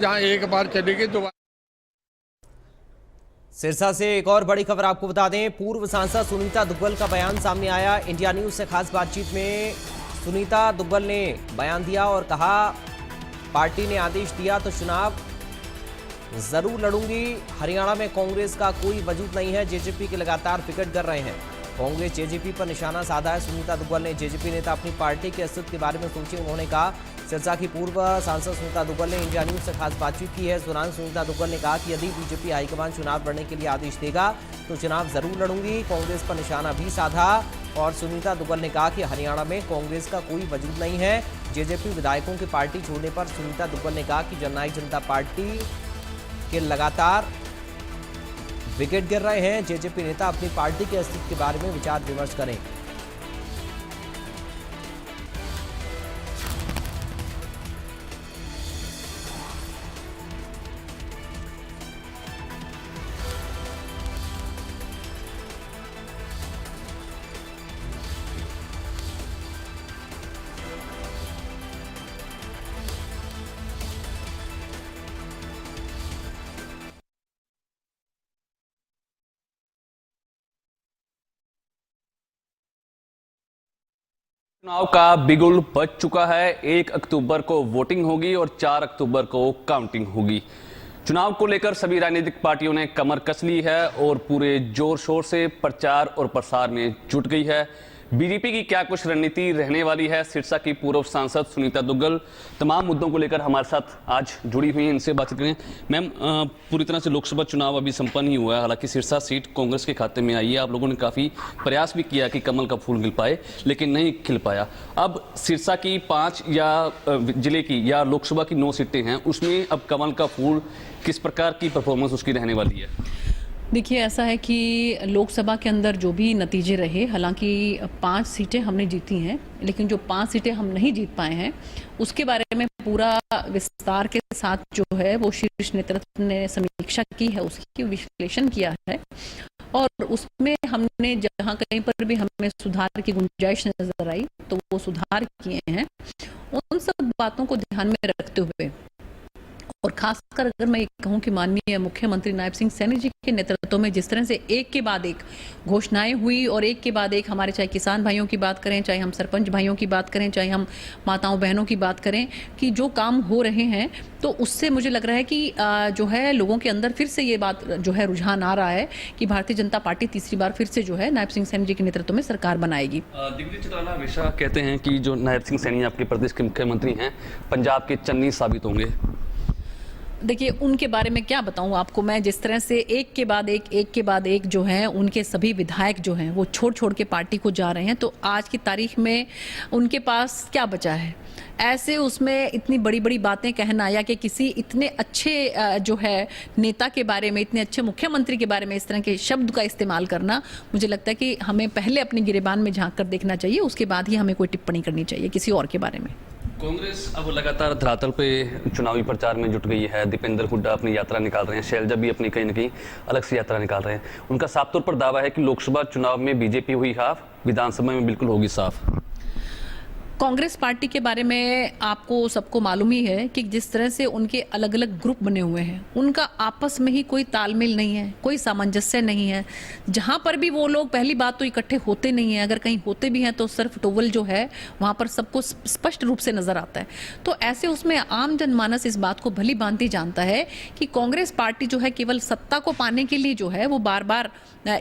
जहाँ एक बार चलेगी दोबारा। सिरसा से एक और बड़ी खबर आपको बता दें। पूर्व सांसद सुनीता दुग्गल का बयान सामने आया। इंडिया न्यूज से खास बातचीत में सुनीता दुग्गल ने बयान दिया और कहा, पार्टी ने आदेश दिया तो चुनाव जरूर लड़ूंगी। हरियाणा में कांग्रेस का कोई वजूद नहीं है। जेजेपी के लगातार विकेट गिर रहे हैं। कांग्रेस जेजेपी पर निशाना साधा है। सुनीता दुग्गल ने जेजेपी नेता अपनी पार्टी के अस्तित्व के बारे में सोचे। उन्होंने कहा, सिरसा की पूर्व सांसद सुनीता दुग्गल ने इंडिया न्यूज से खास बातचीत की है। इस दौरान सुनीता दुग्गल ने कहा कि यदि बीजेपी हाईकमान चुनाव लड़ने के लिए आदेश देगा तो चुनाव जरूर लड़ूंगी। कांग्रेस पर निशाना भी साधा और सुनीता दुग्गल ने कहा कि हरियाणा में कांग्रेस का कोई वजूद नहीं है। जेजेपी विधायकों की पार्टी छोड़ने पर सुनीता दुग्गल ने कहा कि जननायक जनता पार्टी के लगातार विकेट गिर रहे हैं। जेजेपी नेता अपनी पार्टी के अस्तित्व के बारे में विचार विमर्श करें। चुनाव का बिगुल बज चुका है। 1 अक्टूबर को वोटिंग होगी और 4 अक्टूबर को काउंटिंग होगी। चुनाव को लेकर सभी राजनीतिक पार्टियों ने कमर कस ली है और पूरे जोर शोर से प्रचार और प्रसार में जुट गई है। बीजेपी की क्या कुछ रणनीति रहने वाली है, सिरसा की पूर्व सांसद सुनीता दुग्गल तमाम मुद्दों को लेकर हमारे साथ आज जुड़ी हुई हैं। इनसे बातचीत करें। मैम, पूरी तरह से लोकसभा चुनाव अभी संपन्न ही हुआ है। हालांकि सिरसा सीट कांग्रेस के खाते में आई है। आप लोगों ने काफ़ी प्रयास भी किया कि कमल का फूल खिल पाए, लेकिन नहीं खिल पाया। अब सिरसा की 5 या जिले की या लोकसभा की 9 सीटें हैं, उसमें अब कमल का फूल किस प्रकार की परफॉर्मेंस उसकी रहने वाली है? देखिए, ऐसा है कि लोकसभा के अंदर जो भी नतीजे रहे, हालांकि 5 सीटें हमने जीती हैं, लेकिन जो 5 सीटें हम नहीं जीत पाए हैं उसके बारे में पूरा विस्तार के साथ जो है वो शीर्ष नेतृत्व ने समीक्षा की है, उसकी विश्लेषण किया है और उसमें हमने जहां कहीं पर भी हमें सुधार की गुंजाइश नजर आई तो वो सुधार किए हैं। उन सब बातों को ध्यान में रखते हुए और खासकर अगर मैं कहूं कि माननीय मुख्यमंत्री नायब सिंह सैनी जी के नेतृत्व में जिस तरह से एक के बाद एक घोषणाएं हुई और एक के बाद एक हमारे, चाहे किसान भाइयों की बात करें, चाहे हम सरपंच भाइयों की बात करें, चाहे हम माताओं बहनों की बात करें, कि जो काम हो रहे हैं तो उससे मुझे लग रहा है कि जो है लोगों के अंदर फिर से ये बात जो है रुझान आ रहा है कि भारतीय जनता पार्टी तीसरी बार फिर से जो है नायब सिंह सैनी जी के नेतृत्व में सरकार बनाएगी। दिग्विजय चौटाला हमेशा कहते हैं कि जो नायब सिंह सैनी आपके प्रदेश के मुख्यमंत्री हैं, पंजाब के चन्नी साबित होंगे। देखिए, उनके बारे में क्या बताऊं आपको मैं, जिस तरह से एक के बाद एक जो है उनके सभी विधायक जो हैं वो छोड़ के पार्टी को जा रहे हैं, तो आज की तारीख में उनके पास क्या बचा है? ऐसे उसमें इतनी बड़ी बड़ी बातें कहना या कि किसी इतने अच्छे जो है नेता के बारे में, इतने अच्छे मुख्यमंत्री के बारे में इस तरह के शब्द का इस्तेमाल करना, मुझे लगता है कि हमें पहले अपनी गिरेबान में झांक कर देखना चाहिए, उसके बाद ही हमें कोई टिप्पणी करनी चाहिए किसी और के बारे में। कांग्रेस अब लगातार धरातल पे चुनावी प्रचार में जुट गई है। दीपेंद्र हुड्डा अपनी यात्रा निकाल रहे हैं, शैलजा भी अपनी कहीं न कहीं अलग से यात्रा निकाल रहे हैं। उनका साफ तौर पर दावा है कि लोकसभा चुनाव में बीजेपी हुई हाफ, विधानसभा में बिल्कुल होगी साफ। कांग्रेस पार्टी के बारे में आपको सबको मालूम ही है कि जिस तरह से उनके अलग अलग ग्रुप बने हुए हैं, उनका आपस में ही कोई तालमेल नहीं है, कोई सामंजस्य नहीं है। जहां पर भी वो लोग, पहली बात तो इकट्ठे होते नहीं हैं, अगर कहीं होते भी हैं तो सिर्फ टोवल जो है वहां पर सबको स्पष्ट रूप से नजर आता है। तो ऐसे उसमें आम जनमानस इस बात को भली भांति जानता है कि कांग्रेस पार्टी जो है केवल सत्ता को पाने के लिए जो है वो बार बार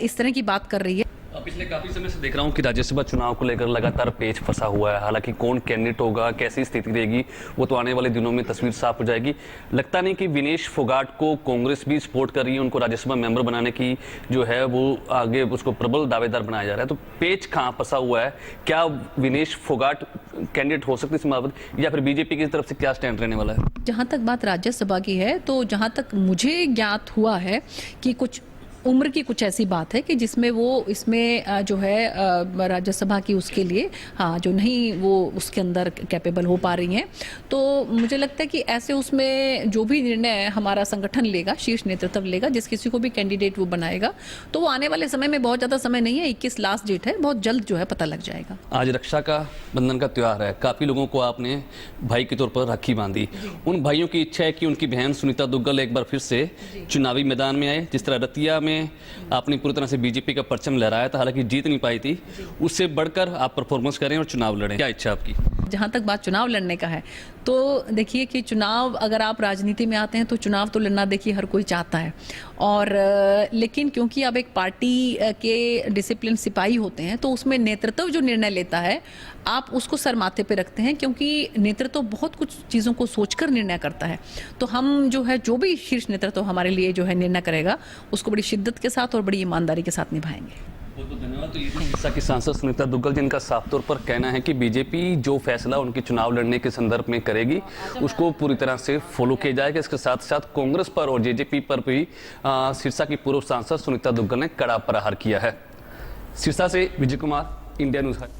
इस तरह की बात कर रही है। पिछले काफी समय से देख रहा हूं कि राज्यसभा चुनाव को लेकर लगातार पेच फंसा हुआ है। हालांकि कौन कैंडिडेट होगा, कैसी स्थिति रहेगी, वो तो आने वाले दिनों में तस्वीर साफ हो जाएगी। लगता नहीं कि विनेश फोगाट को कांग्रेस भी सपोर्ट कर रही है, उनको राज्यसभा मेंबर बनाने की जो है वो आगे उसको प्रबल दावेदार बनाया जा रहा है। तो पेच कहाँ फंसा हुआ है? क्या विनेश फोगाट कैंडिडेट हो सकती है मायावती, या फिर बीजेपी की तरफ से क्या स्टैंड रहने वाला है? जहां तक बात राज्यसभा की है, तो जहां तक मुझे ज्ञात हुआ है कि कुछ उम्र की कुछ ऐसी बात है कि जिसमें वो इसमें जो है राज्यसभा की उसके लिए हाँ जो नहीं वो उसके अंदर कैपेबल हो पा रही हैं। तो मुझे लगता है कि ऐसे उसमें जो भी निर्णय हमारा संगठन लेगा, शीर्ष नेतृत्व लेगा, जिस किसी को भी कैंडिडेट वो बनाएगा, तो वो आने वाले समय में, बहुत ज़्यादा समय नहीं है, 21 लास्ट डेट है, बहुत जल्द जो है पता लग जाएगा। आज रक्षा का बंधन का त्यौहार है, काफ़ी लोगों को आपने भाई के तौर पर राखी बांधी। उन भाइयों की इच्छा है कि उनकी बहन सुनीता दुग्गल एक बार फिर से चुनावी मैदान में आए। जिस तरह रतिया में आपने पूरी तरह से बीजेपी का परचम लहराया था, हालांकि जीत नहीं पाई थी, उससे बढ़कर आप परफॉर्मेंस करें और चुनाव लड़ें, क्या इच्छा आपकी? जहाँ तक बात चुनाव लड़ने का है, तो देखिए कि चुनाव, अगर आप राजनीति में आते हैं तो चुनाव तो लड़ना देखिए हर कोई चाहता है, और लेकिन क्योंकि अब एक पार्टी के डिसिप्लिन सिपाही होते हैं, तो उसमें नेतृत्व जो निर्णय लेता है आप उसको सर माथे पे रखते हैं, क्योंकि नेतृत्व बहुत कुछ चीज़ों को सोचकर निर्णय करता है। तो हम जो है, जो भी शीर्ष नेतृत्व हमारे लिए जो है निर्णय करेगा, उसको बड़ी शिद्दत के साथ और बड़ी ईमानदारी के साथ निभाएंगे। बहुत बहुत धन्यवाद। तो ये थी सिरसा की सांसद सुनीता दुग्गल, जिनका साफ तौर पर कहना है कि बीजेपी जो फैसला उनके चुनाव लड़ने के संदर्भ में करेगी उसको पूरी तरह से फॉलो किया जाएगा। इसके साथ साथ कांग्रेस पर और जेजेपी पर भी सिरसा की पूर्व सांसद सुनीता दुग्गल ने कड़ा प्रहार किया है। सिरसा से विजय कुमार, इंडिया न्यूज़।